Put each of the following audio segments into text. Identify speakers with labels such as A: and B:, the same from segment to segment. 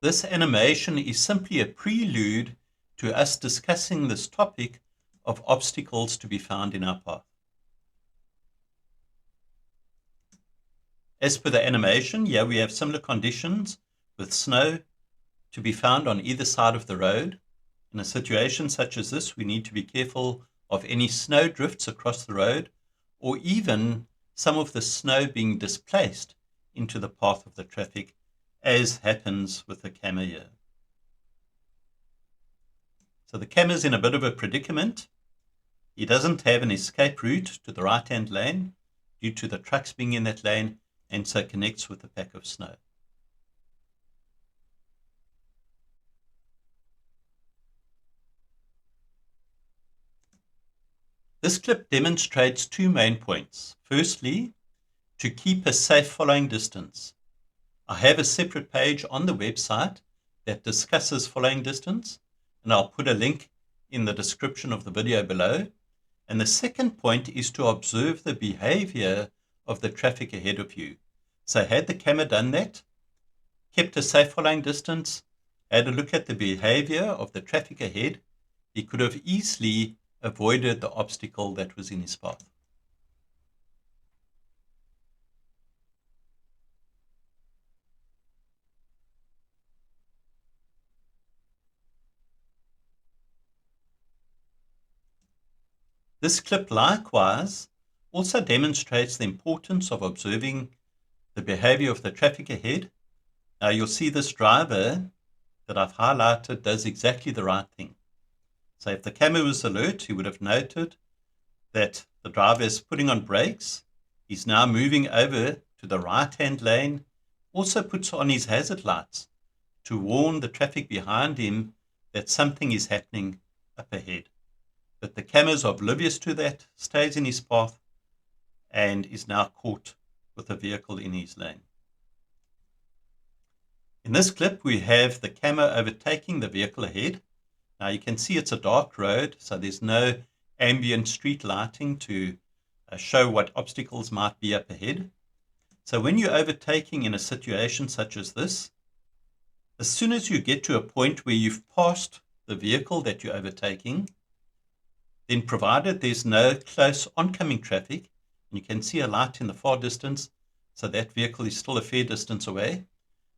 A: This animation is simply a prelude to us discussing this topic of obstacles to be found in our path. As per the animation, here we have similar conditions with snow to be found on either side of the road. In a situation such as this, we need to be careful of any snow drifts across the road, or even some of the snow being displaced into the path of the traffic, as happens with the camera here. So the camera's in a bit of a predicament. He doesn't have an escape route to the right-hand lane due to the trucks being in that lane, and so connects with a pack of snow. This clip demonstrates two main points. Firstly, to keep a safe following distance. I have a separate page on the website that discusses following distance, and I'll put a link in the description of the video below. And the second point is to observe the behavior of the traffic ahead of you. So had the camera done that, kept a safe following distance, had a look at the behavior of the traffic ahead, he could have easily avoided the obstacle that was in his path. This clip likewise also demonstrates the importance of observing the behavior of the traffic ahead. Now you'll see this driver that I've highlighted does exactly the right thing. So if the camera was alert, he would have noted that the driver is putting on brakes. He's now moving over to the right-hand lane, also puts on his hazard lights to warn the traffic behind him that something is happening up ahead. But the camera is oblivious to that, stays in his path, and is now caught with a vehicle in his lane. In this clip, we have the camera overtaking the vehicle ahead. Now you can see it's a dark road, so there's no ambient street lighting to show what obstacles might be up ahead. So when you're overtaking in a situation such as this, as soon as you get to a point where you've passed the vehicle that you're overtaking, then provided there's no close oncoming traffic, and you can see a light in the far distance, so that vehicle is still a fair distance away.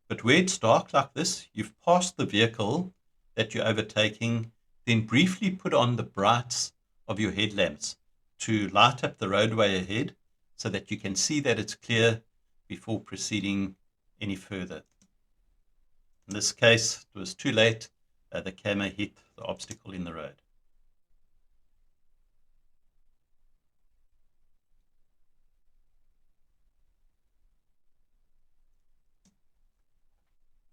A: But where it's dark like this, you've passed the vehicle that you're overtaking, then briefly put on the brights of your headlamps to light up the roadway ahead so that you can see that it's clear before proceeding any further. In this case, it was too late. The camera hit the obstacle in the road.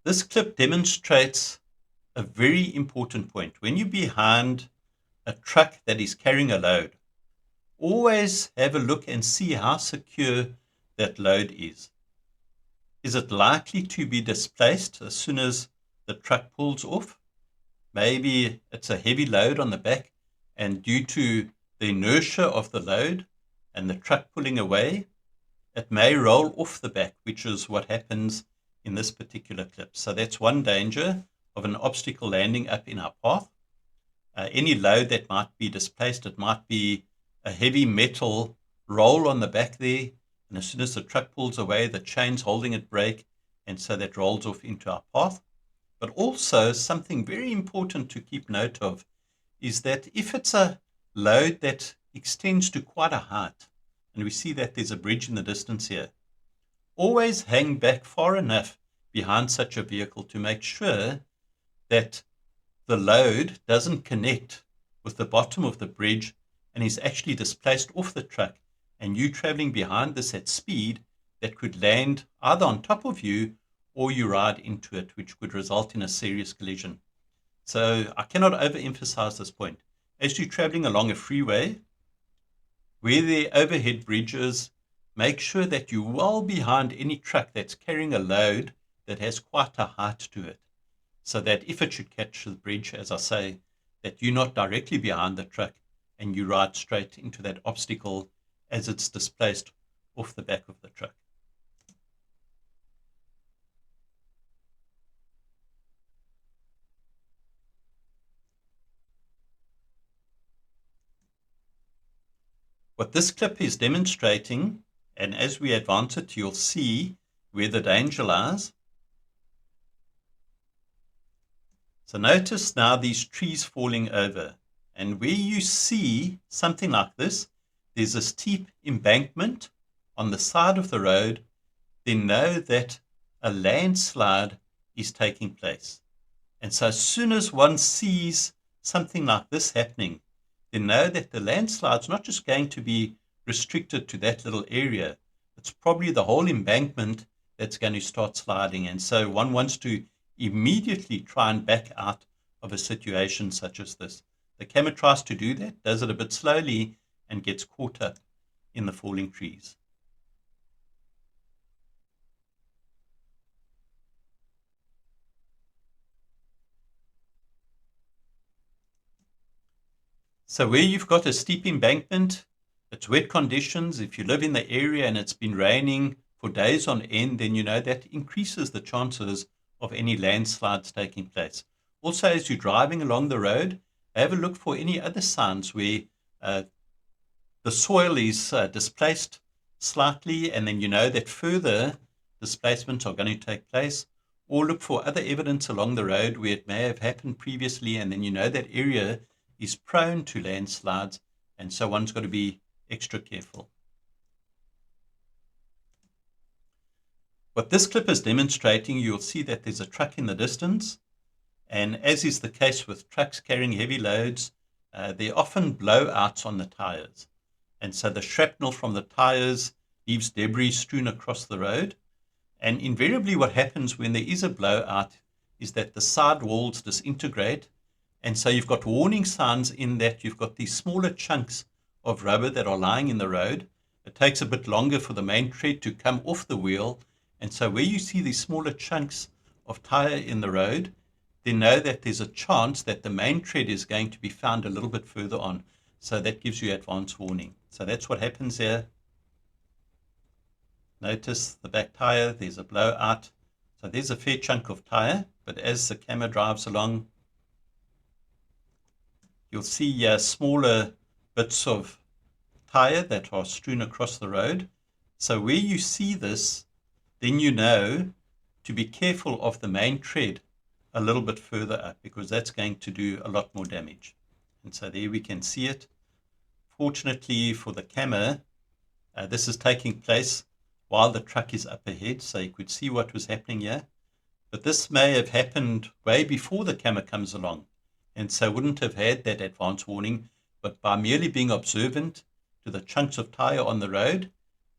A: This clip demonstrates a very important point. When you're behind a truck that is carrying a load, always have a look and see how secure that load is. Is it likely to be displaced as soon as the truck pulls off? Maybe it's a heavy load on the back, and due to the inertia of the load and the truck pulling away, it may roll off the back, which is what happens in this particular clip. So that's one danger of an obstacle landing up in our path. Any load that might be displaced, it might be a heavy metal roll on the back there, and as soon as the truck pulls away, the chain's holding it break, and so that rolls off into our path. But also something very important to keep note of is that if it's a load that extends to quite a height, and we see that there's a bridge in the distance here, always hang back far enough behind such a vehicle to make sure that the load doesn't connect with the bottom of the bridge and is actually displaced off the truck, and you traveling behind this at speed that could land either on top of you or you ride into it, which could result in a serious collision. So I cannot overemphasize this point. As you're traveling along a freeway, where there are overhead bridges, make sure that you're well behind any truck that's carrying a load that has quite a height to it, so that if it should catch the bridge, as I say, that you're not directly behind the truck and you ride straight into that obstacle as it's displaced off the back of the truck. What this clip is demonstrating, and as we advance it, you'll see where the danger lies. So notice now these trees falling over. And where you see something like this, there's a steep embankment on the side of the road, then know that a landslide is taking place. And so as soon as one sees something like this happening, then know that the landslide's not just going to be restricted to that little area. It's probably the whole embankment that's going to start sliding. And so one wants to immediately try and back out of a situation such as this. The camera tries to do that, does it a bit slowly, and gets caught up in the falling trees. So where you've got a steep embankment, it's wet conditions. If you live in the area and it's been raining for days on end, then you know that increases the chances of any landslides taking place. Also, as you're driving along the road, have a look for any other signs where the soil is displaced slightly, and then you know that further displacements are going to take place. Or look for other evidence along the road where it may have happened previously, and then you know that area is prone to landslides, and so one's got to be extra careful. What this clip is demonstrating, you'll see that there's a truck in the distance, and as is the case with trucks carrying heavy loads, there are often blowouts on the tires, and so the shrapnel from the tires leaves debris strewn across the road. And invariably what happens when there is a blowout is that the side walls disintegrate. And so you've got warning signs in that you've got these smaller chunks of rubber that are lying in the road. It takes a bit longer for the main tread to come off the wheel. And so where you see these smaller chunks of tire in the road, then know that there's a chance that the main tread is going to be found a little bit further on. So that gives you advance warning. So that's what happens here. Notice the back tire, there's a blowout. So there's a fair chunk of tire, but as the camera drives along, you'll see smaller bits of tire that are strewn across the road. So where you see this, then you know to be careful of the main tread a little bit further up, because that's going to do a lot more damage. And so there we can see it. Fortunately for the camera, this is taking place while the truck is up ahead, so you could see what was happening here. But this may have happened way before the camera comes along, and so wouldn't have had that advance warning. But by merely being observant to the chunks of tire on the road,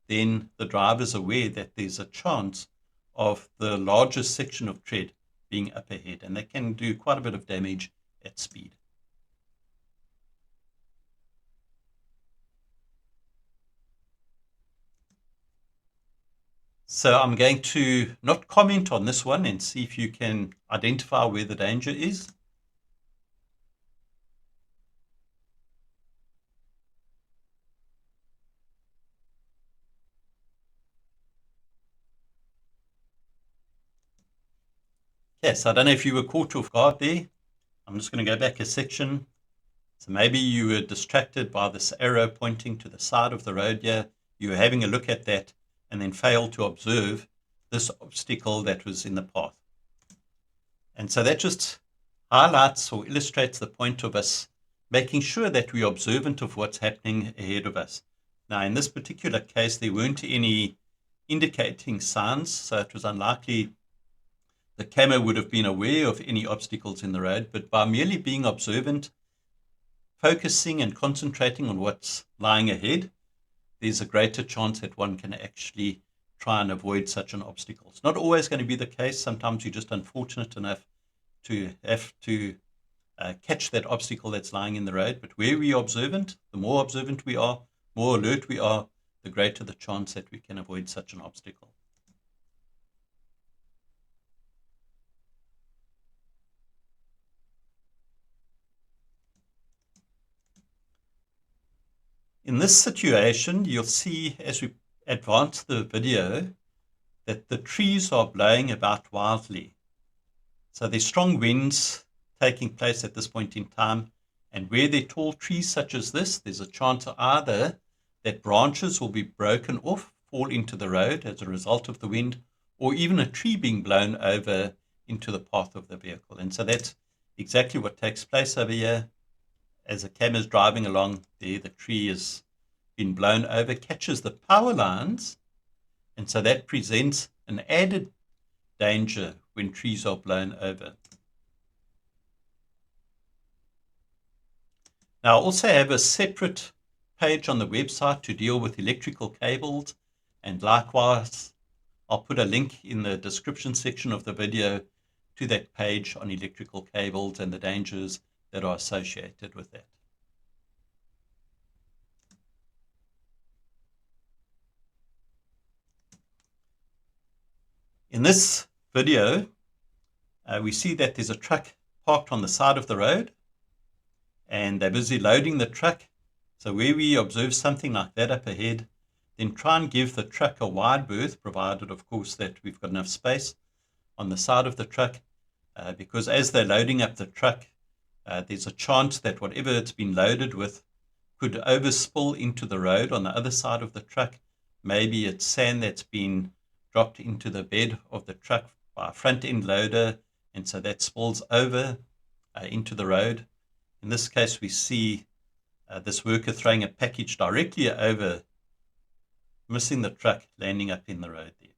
A: then the driver's aware that there's a chance of the largest section of tread being up ahead, and that can do quite a bit of damage at speed. So I'm going to not comment on this one and see if you can identify where the danger is. Yes, I don't know if you were caught off guard there. I'm just going to go back a section. So maybe you were distracted by this arrow pointing to the side of the road here. You were having a look at that and then failed to observe this obstacle that was in the path. And so that just highlights or illustrates the point of us making sure that we're observant of what's happening ahead of us. Now, in this particular case, there weren't any indicating signs, so it was unlikely the camera would have been aware of any obstacles in the road, but by merely being observant, focusing and concentrating on what's lying ahead, there's a greater chance that one can actually try and avoid such an obstacle. It's not always going to be the case. Sometimes you're just unfortunate enough to have to catch that obstacle that's lying in the road. But where we are observant, the more observant we are, more alert we are, the greater the chance that we can avoid such an obstacle. In this situation, you'll see as we advance the video that the trees are blowing about wildly. So there's strong winds taking place at this point in time, and where there are tall trees such as this, there's a chance of either that branches will be broken off, fall into the road as a result of the wind, or even a tree being blown over into the path of the vehicle. And so that's exactly what takes place over here. As the camera is driving along there, the tree has been blown over, catches the power lines, and so that presents an added danger when trees are blown over. Now, I also have a separate page on the website to deal with electrical cables, and likewise, I'll put a link in the description section of the video to that page on electrical cables and the dangers that are associated with that. In this video, we see that there's a truck parked on the side of the road, and they're busy loading the truck. So where we observe something like that up ahead, then try and give the truck a wide berth, provided, of course, that we've got enough space on the side of the truck, because as they're loading up the truck, there's a chance that whatever it's been loaded with could overspill into the road on the other side of the truck. Maybe it's sand that's been dropped into the bed of the truck by a front-end loader, and so that spills over into the road. In this case, we see this worker throwing a package directly over, missing the truck, landing up in the road there.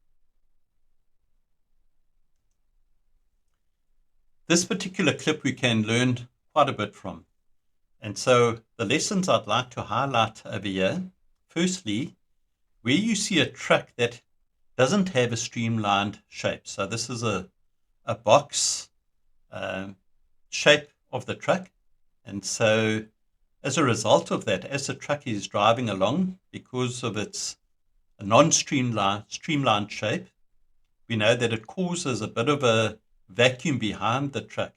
A: This particular clip we can learn quite a bit from. And so the lessons I'd like to highlight over here, firstly, where you see a truck that doesn't have a streamlined shape. So this is a box shape of the truck. And so as a result of that, as the truck is driving along, because of its non-streamlined shape, we know that it causes a bit of a vacuum behind the truck.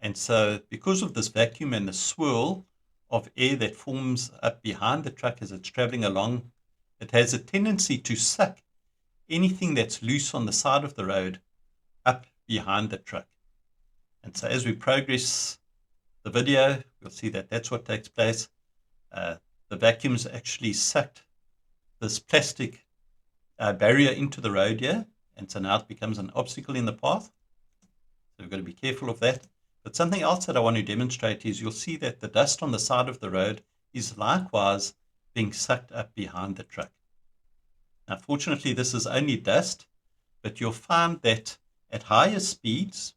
A: And so because of this vacuum and the swirl of air that forms up behind the truck as it's traveling along, it has a tendency to suck anything that's loose on the side of the road up behind the truck. And so as we progress the video, you'll see that that's what takes place. The vacuum's actually sucked this plastic barrier into the road here, and so now it becomes an obstacle in the path. So we've got to be careful of that. But something else that I want to demonstrate is you'll see that the dust on the side of the road is likewise being sucked up behind the truck. Now, fortunately, this is only dust, but you'll find that at higher speeds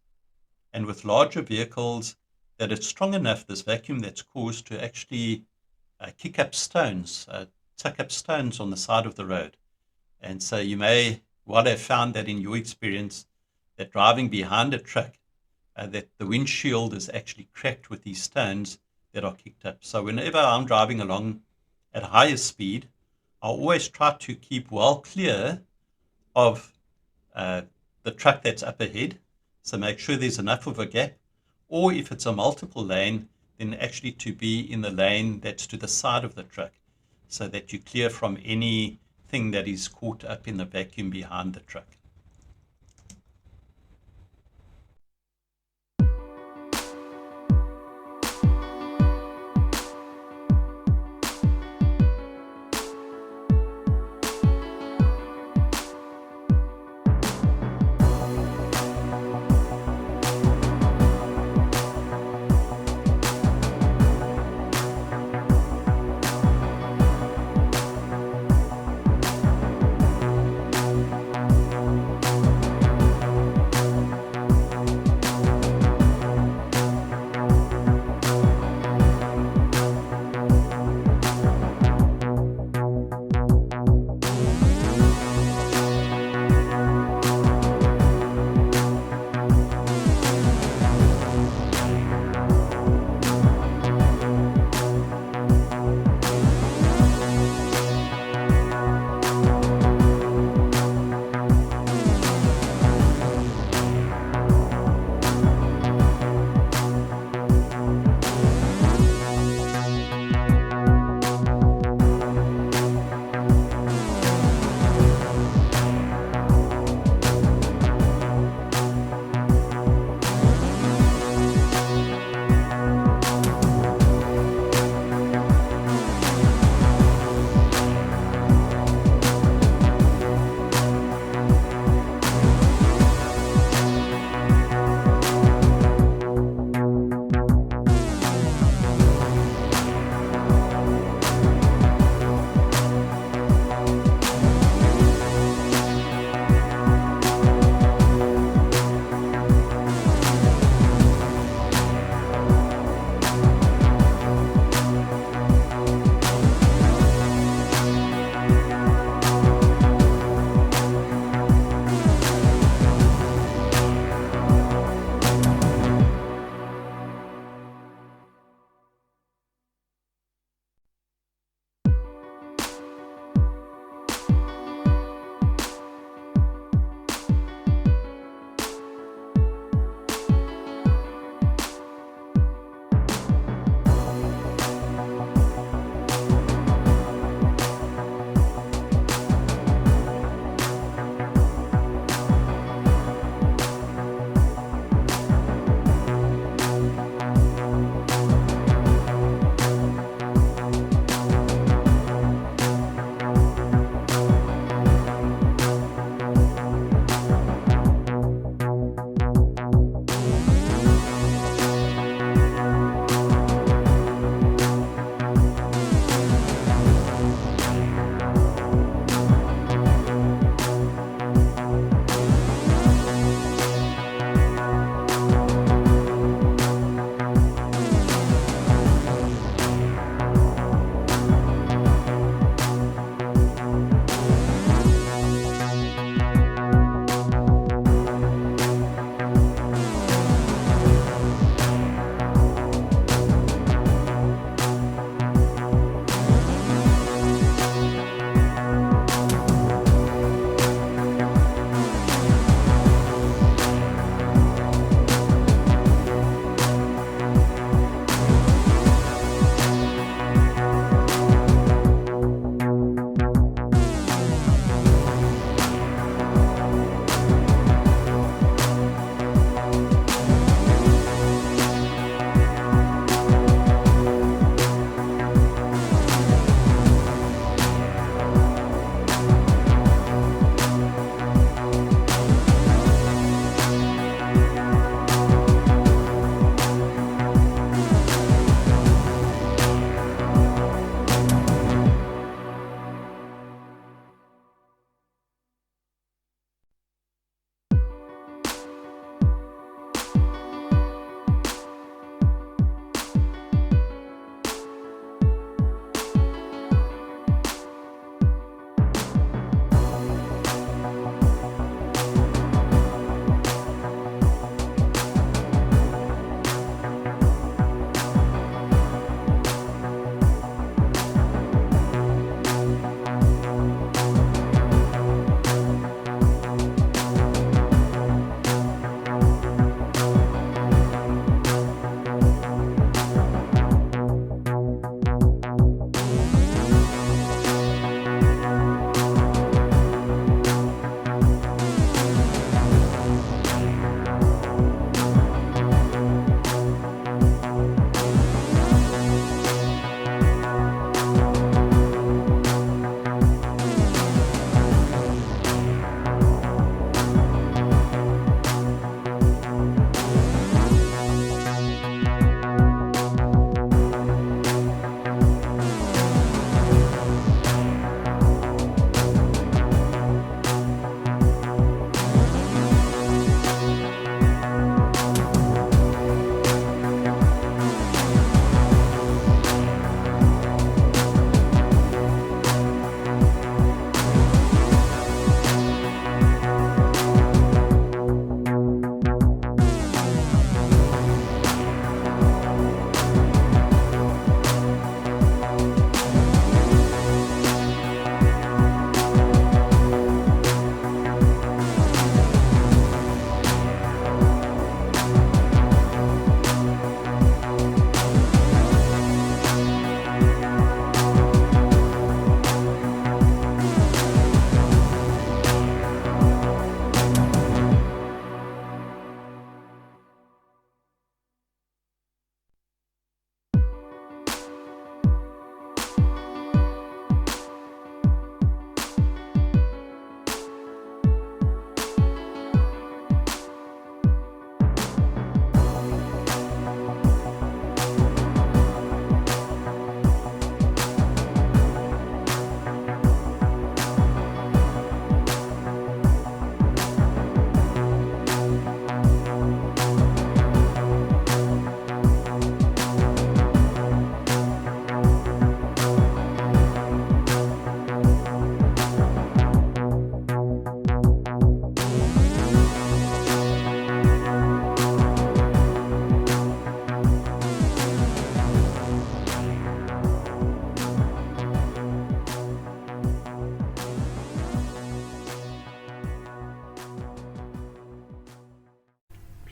A: and with larger vehicles, that it's strong enough, this vacuum that's caused, to actually kick up stones, suck up stones on the side of the road. And so you may well have found that in your experience, that driving behind a truck, that the windshield is actually cracked with these stones that are kicked up. So whenever I'm driving along at higher speed, I always try to keep well clear of the truck that's up ahead. So make sure there's enough of a gap, or if it's a multiple lane, then actually to be in the lane that's to the side of the truck, so that you clear from anything that is caught up in the vacuum behind the truck.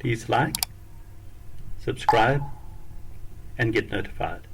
A: Please like, subscribe, and get notified.